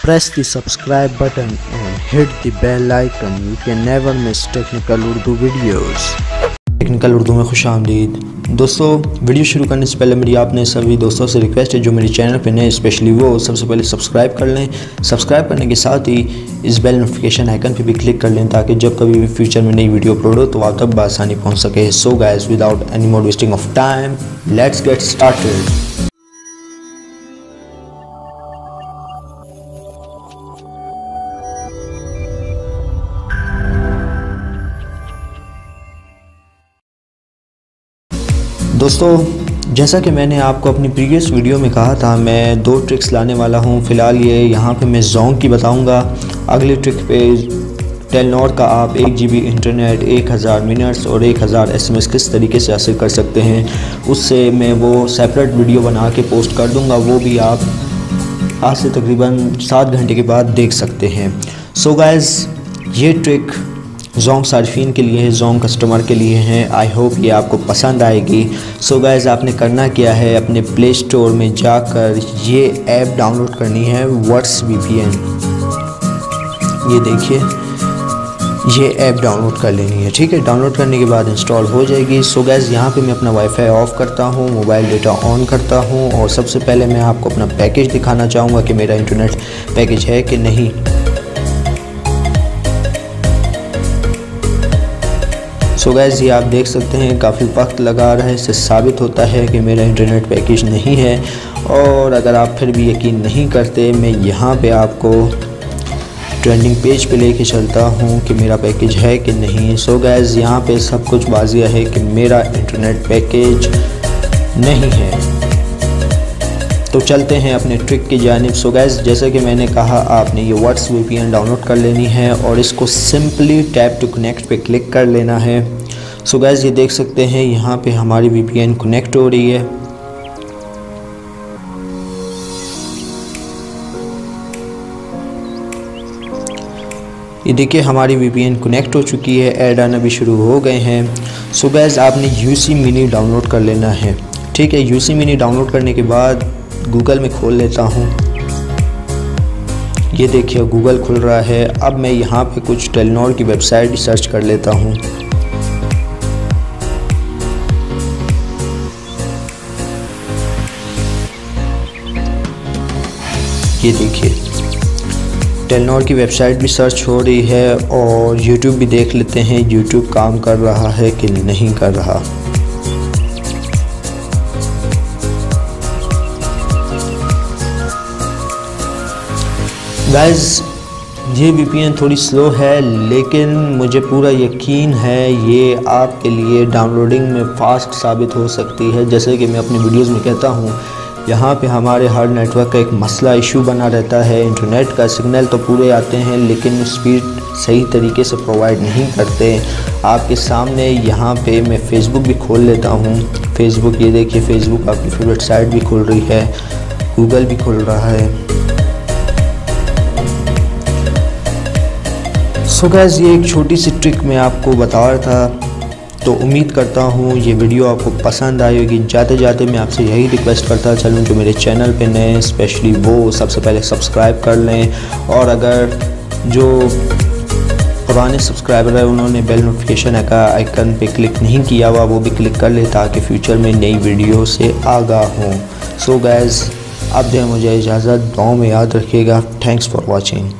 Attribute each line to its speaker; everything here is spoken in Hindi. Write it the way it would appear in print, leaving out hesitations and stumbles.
Speaker 1: Press the subscribe button and hit the bell icon. You can never miss technical Urdu videos. Technical Urdu में खुश आमदीद। दोस्तों, वीडियो शुरू करने से पहले मेरी आपने सभी दोस्तों से रिक्वेस्ट है जो मेरे चैनल पे नए, स्पेशली वो सबसे पहले सब्सक्राइब कर लें। सब्सक्राइब करने के साथ ही इस बेल नोटिफिकेशन आइकन पे भी क्लिक कर लें ताकि जब कभी भी फ्यूचर में नई वीडियो अपलोड हो तो आप तक बआसानी पहुँच सके। So guys, without any more wasting of time, let's get started. दोस्तों, जैसा कि मैंने आपको अपनी प्रीवियस वीडियो में कहा था, मैं दो ट्रिक्स लाने वाला हूं। फ़िलहाल ये यहाँ पे मैं जोंग की बताऊंगा। अगली ट्रिक पे टेलनॉर का आप 1 GB इंटरनेट, 1000 मिनट्स और 1000 SMS किस तरीके से हासिल कर सकते हैं, उससे मैं वो सेपरेट वीडियो बना के पोस्ट कर दूँगा। वो भी आप आज से तकरीबन 7 घंटे के बाद देख सकते हैं। सो गाइस, ये ट्रिक जोंग सार्फिन के लिए है, जोंग कस्टमर के लिए हैं। आई होप ये आपको पसंद आएगी। सो गाइस, आपने करना क्या है, अपने प्ले स्टोर में जाकर ये ऐप डाउनलोड करनी है, वर्ड्स VPN। ये देखिए, ये ऐप डाउनलोड कर लेनी है, ठीक है। डाउनलोड करने के बाद इंस्टॉल हो जाएगी। सो गाइस, यहाँ पे मैं अपना वाईफाई ऑफ करता हूँ, मोबाइल डेटा ऑन करता हूँ और सबसे पहले मैं आपको अपना पैकेज दिखाना चाहूँगा कि मेरा इंटरनेट पैकेज है कि नहीं। सो गाइस, ये आप देख सकते हैं काफ़ी वक्त लगा रहा है। इससे साबित होता है कि मेरा इंटरनेट पैकेज नहीं है। और अगर आप फिर भी यकीन नहीं करते, मैं यहाँ पे आपको ट्रेंडिंग पेज पे लेके चलता हूँ कि मेरा पैकेज है कि नहीं। सो गाइस, यहाँ पे सब कुछ वाज़िह है कि मेरा इंटरनेट पैकेज नहीं है। तो चलते हैं अपने ट्रिक की जानिब। सो गाइस, जैसे कि मैंने कहा, आपने ये वर्ड्स VPN डाउनलोड कर लेनी है और इसको सिंपली टैप टू कनेक्ट पे क्लिक कर लेना है। सो गाइस, ये देख सकते हैं यहाँ पे हमारी VPN कनेक्ट हो रही है। ये देखिए, हमारी VPN कनेक्ट हो चुकी है, ऐड आना भी शुरू हो गए हैं। सो गाइस, आपने UC मिनी डाउनलोड कर लेना है, ठीक है। UC मिनी डाउनलोड करने के बाद गूगल में खोल लेता हूँ। ये देखिए, गूगल खुल रहा है। अब मैं यहाँ पे कुछ टेलनॉर की वेबसाइट सर्च कर लेता हूँ। ये देखिए, टेलनॉर की वेबसाइट भी सर्च हो रही है और यूट्यूब भी देख लेते हैं, यूट्यूब काम कर रहा है कि नहीं कर रहा। गाइस, ये VPN थोड़ी स्लो है, लेकिन मुझे पूरा यकीन है ये आपके लिए डाउनलोडिंग में फ़ास्ट साबित हो सकती है। जैसे कि मैं अपनी वीडियोस में कहता हूँ, यहाँ पे हमारे हर नेटवर्क का एक मसला इशू बना रहता है। इंटरनेट का सिग्नल तो पूरे आते हैं लेकिन स्पीड सही तरीके से प्रोवाइड नहीं करते। आपके सामने यहाँ पे मैं फ़ेसबुक भी खोल लेता हूँ। फ़ेसबुक, ये देखिए, फ़ेसबुक आपकी फेवरेट साइट भी खुल रही है, गूगल भी खुल रहा है। सो गाइस, ये एक छोटी सी ट्रिक मैं आपको बता रहा था। तो उम्मीद करता हूँ ये वीडियो आपको पसंद आई होगी। जाते जाते मैं आपसे यही रिक्वेस्ट करता चलूँ, जो मेरे चैनल पे नए, स्पेशली वो सबसे पहले सब्सक्राइब कर लें। और अगर जो पुराने सब्सक्राइबर है उन्होंने बेल नोटिफिकेशन का आइकन पे क्लिक नहीं किया हुआ, वो भी क्लिक कर ले ताकि फ्यूचर में नई वीडियो से आगाह हों। सो गाइस, अब दें मुझे इजाज़त। दुआओं में याद रखिएगा। Thanks for watching.